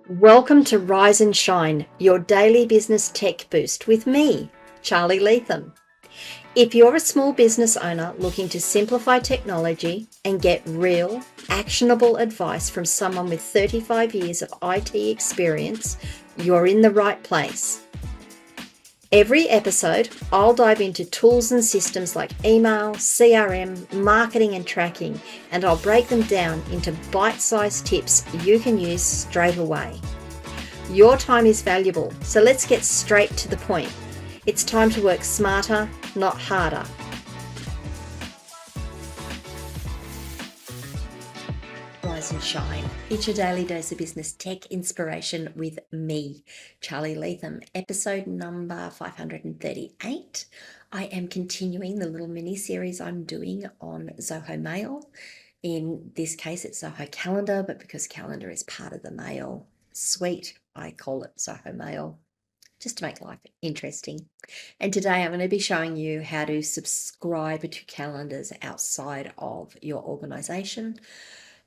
Welcome to Rise and Shine, your daily business tech boost with me, Charly Leetham. If you're a small business owner looking to simplify technology and get real, actionable advice from someone with 35 years of IT experience, you're in the right place. Every episode, I'll dive into tools and systems like email, CRM, marketing and tracking, and I'll break them down into bite-sized tips you can use straight away. Your time is valuable, so let's get straight to the point. It's time to work smarter, not harder. Rise and Shine. It's your daily dose of business tech inspiration with me, Charly Leetham. Episode number 538. I am continuing the little mini series I'm doing on Zoho Mail. In this case, it's Zoho Calendar, but because Calendar is part of the Mail suite, I call it Zoho Mail, just to make life interesting. And today I'm going to be showing you how to subscribe to calendars outside of your organization.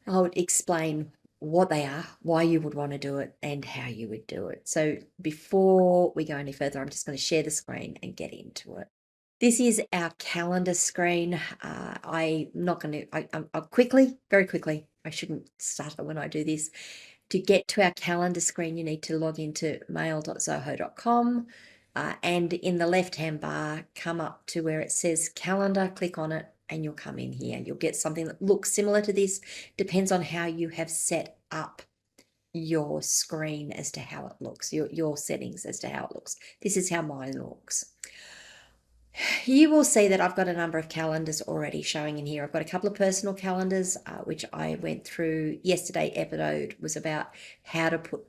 I'll explain what they are, why you would want to do it, and how you would do it. So before we go any further, I'm just going to share the screen and get into it. This is our calendar screen. I'm not going to, I'll quickly, very quickly, I shouldn't stutter when I do this. To get to our calendar screen, you need to log into mail.zoho.com and in the left-hand bar, come up to where it says calendar, click on it, and you'll come in here. You'll get something that looks similar to this, depends on how you have set up your screen as to how it looks, your settings as to how it looks. This is how mine looks. You will see that I've got a number of calendars already showing in here. I've got a couple of personal calendars, which I went through yesterday. Episode was about how to put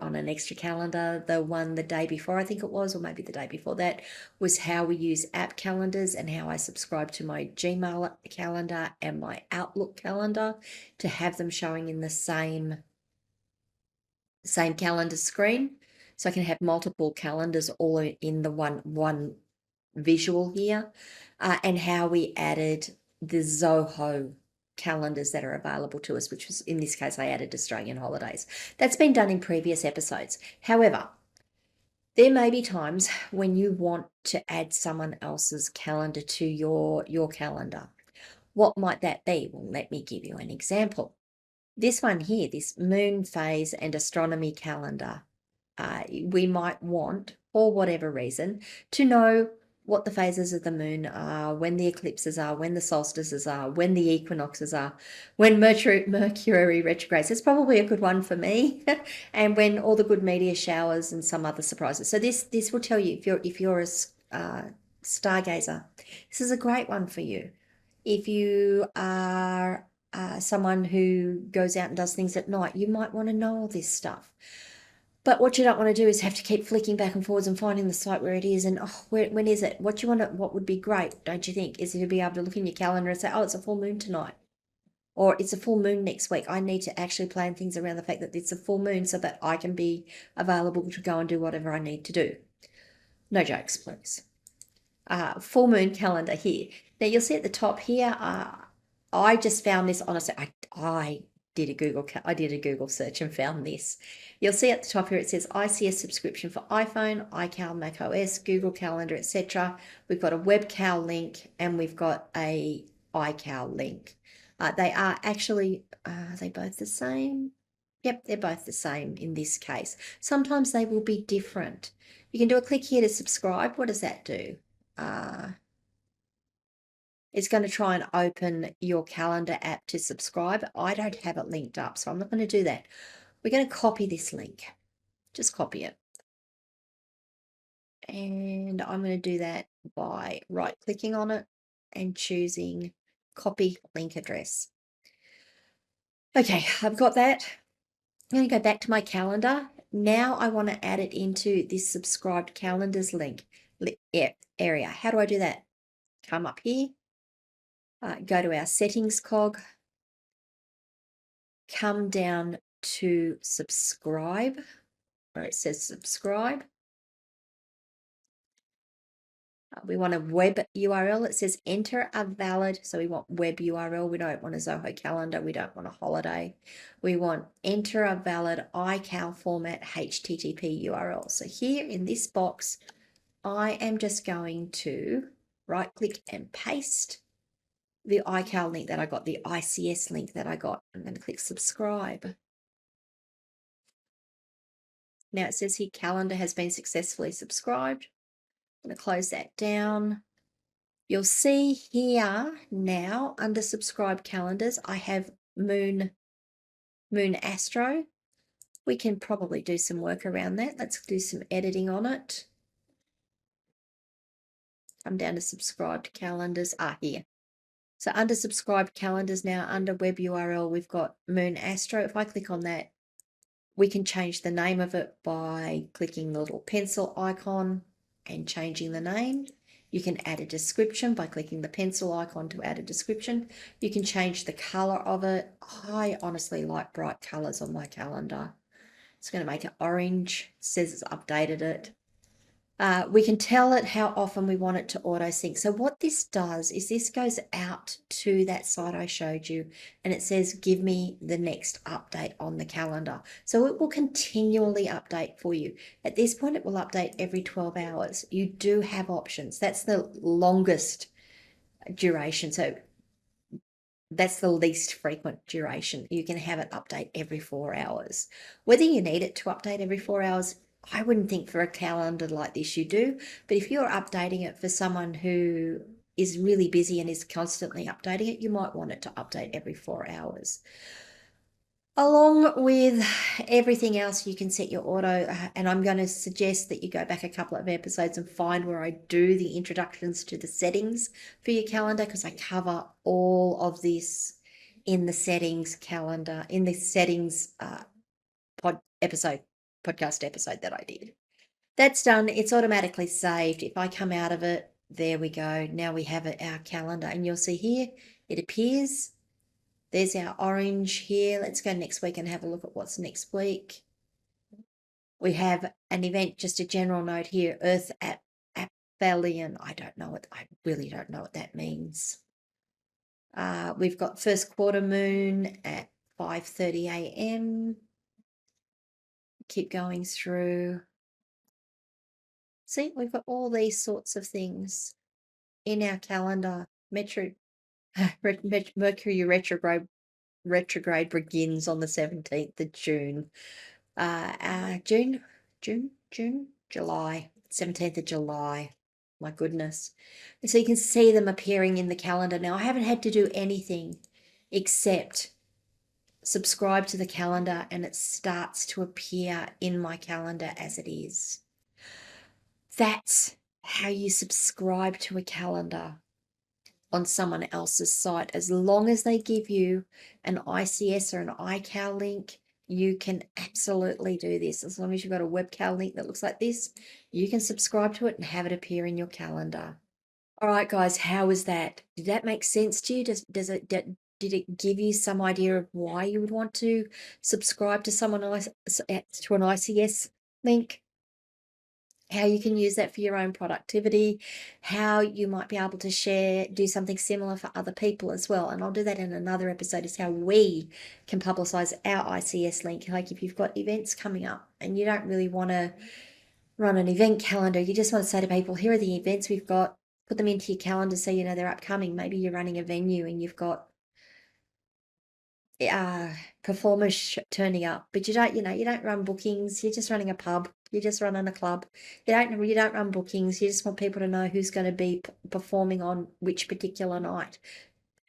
on an extra calendar. The one the day before, I think it was, or maybe the day before that, was how we use app calendars and how I subscribe to my Gmail calendar and my Outlook calendar to have them showing in the same calendar screen. So I can have multiple calendars all in the one visual here, and how we added the Zoho calendars that are available to us, which was, in this case, I added Australian holidays. That's been done in previous episodes. However, there may be times when you want to add someone else's calendar to your calendar. What might that be? Well, let me give you an example. This one here, this moon phase and astronomy calendar, we might want, for whatever reason, to know what the phases of the moon are, when the eclipses are, when the solstices are, when the equinoxes are, when Mercury retrogrades. It's probably a good one for me, and when all the good meteor showers and some other surprises. So this will tell you if you're a stargazer, this is a great one for you. If you are someone who goes out and does things at night, you might want to know all this stuff. But what you don't want to do is have to keep flicking back and forwards and finding the site where it is and when is it? What would be great, don't you think, is to be able to look in your calendar and say, oh, it's a full moon tonight, or it's a full moon next week. I need to actually plan things around the fact that it's a full moon so that I can be available to go and do whatever I need to do. No jokes, please. Full moon calendar here. Now you'll see at the top here, I just found this, honestly, I did a Google search and found this. You'll see at the top here it says ICS subscription for iPhone, iCal, macOS, Google Calendar, etc. We've got a WebCal link and we've got a iCal link. They are actually, are they both the same? Yep, they're both the same in this case. Sometimes they will be different. You can do a click here to subscribe. What does that do? It's going to try and open your calendar app to subscribe. I don't have it linked up, so I'm not going to do that. We're going to copy this link. Just copy it. And I'm going to do that by right-clicking on it and choosing copy link address. Okay, I've got that. I'm going to go back to my calendar. Now I want to add it into this subscribed calendars link area. How do I do that? Come up here. Go to our settings cog, come down to subscribe, where it says subscribe. We want a web URL. It says enter a valid. So we want web URL. We don't want a Zoho calendar. We don't want a holiday. We want enter a valid iCal format HTTP URL. So here in this box, I am just going to right click and paste the iCal link that I got, the ICS link that I got. I'm going to click subscribe. Now it says here calendar has been successfully subscribed. I'm going to close that down. You'll see here now under subscribe calendars, I have Moon Astro. We can probably do some work around that. Let's do some editing on it. I'm down to subscribed calendars. Here. So under subscribed calendars now, under web URL, we've got Moon Astro. If I click on that, we can change the name of it by clicking the little pencil icon and changing the name. You can add a description by clicking the pencil icon to add a description. You can change the color of it. I honestly like bright colors on my calendar. It's going to make it orange. It says it's updated it. We can tell it how often we want it to auto sync. So what this does is this goes out to that site I showed you and it says, give me the next update on the calendar. So it will continually update for you. At this point, it will update every 12 hours. You do have options. That's the longest duration. So that's the least frequent duration. You can have it update every 4 hours. Whether you need it to update every 4 hours, I wouldn't think for a calendar like this you do, but if you're updating it for someone who is really busy and is constantly updating it, you might want it to update every 4 hours. Along with everything else, you can set your auto, and I'm going to suggest that you go back a couple of episodes and find where I do the introductions to the settings for your calendar, because I cover all of this in the settings calendar, in the settings podcast episode that I did. That's done. It's automatically saved. If I come out of it, there we go. Now we have our calendar, and you'll see here it appears. There's our orange here. Let's go next week and have a look at what's next week. We have an event, just a general note here, Earth at Aphelion. I really don't know what that means. We've got first quarter moon at 5:30 a.m. Keep going through. See, we've got all these sorts of things in our calendar. Mercury retrograde begins on the 17th of June. July, 17th of July. My goodness. And so you can see them appearing in the calendar. Now, I haven't had to do anything except subscribe to the calendar, and it starts to appear in my calendar as it is. That's how you subscribe to a calendar on someone else's site. As long as they give you an ICS or an iCal link, you can absolutely do this. As long as you've got a WebCal link that looks like this, you can subscribe to it and have it appear in your calendar. All right, guys, how was that? Did that make sense to you? Did it give you some idea of why you would want to subscribe to someone else, to an ICS link? How you can use that for your own productivity, how you might be able to do something similar for other people as well. And I'll do that in another episode, is how we can publicize our ICS link. Like if you've got events coming up and you don't really want to run an event calendar, you just want to say to people, here are the events we've got, put them into your calendar so you know they're upcoming. Maybe you're running a venue and you've got performers turning up, but you don't run bookings. You're just running a pub. You're just running a club. You don't run bookings. You just want people to know who's going to be performing on which particular night.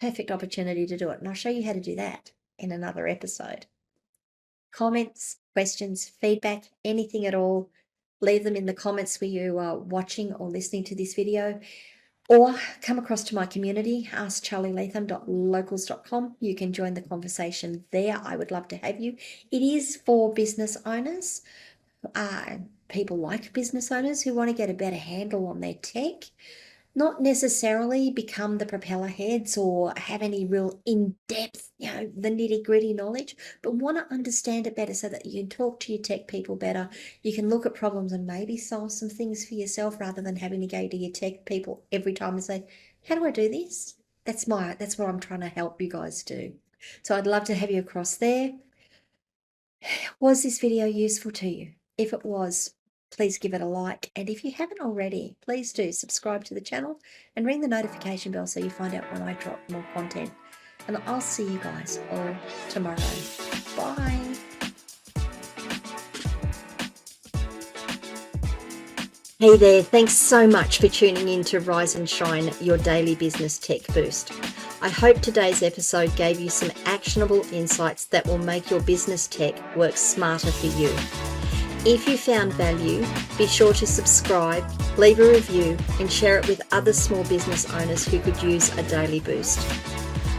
Perfect opportunity to do it. And I'll show you how to do that in another episode. Comments, questions, feedback, anything at all, leave them in the comments where you are watching or listening to this video. Or come across to my community, askcharlyleetham.locals.com. You can join the conversation there. I would love to have you. It is for business owners, people like business owners who want to get a better handle on their tech. not necessarily become the propeller heads or have any real in-depth, the nitty-gritty knowledge, but want to understand it better so that you can talk to your tech people better. You can look at problems and maybe solve some things for yourself rather than having to go to your tech people every time and say, how do I do this? That's what I'm trying to help you guys do. So I'd love to have you across there. Was this video useful to you? If it was, please give it a like. And if you haven't already, please do subscribe to the channel and ring the notification bell so you find out when I drop more content. And I'll see you guys all tomorrow. Bye. Hey there, thanks so much for tuning in to Rise and Shine, your daily business tech boost. I hope today's episode gave you some actionable insights that will make your business tech work smarter for you. If you found value, be sure to subscribe, leave a review, and share it with other small business owners who could use a daily boost.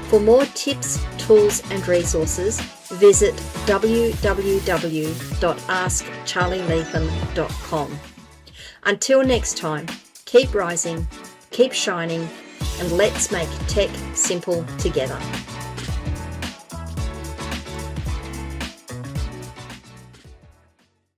For more tips, tools, and resources, visit www.askcharlyleetham.com. Until next time, keep rising, keep shining, and let's make tech simple together.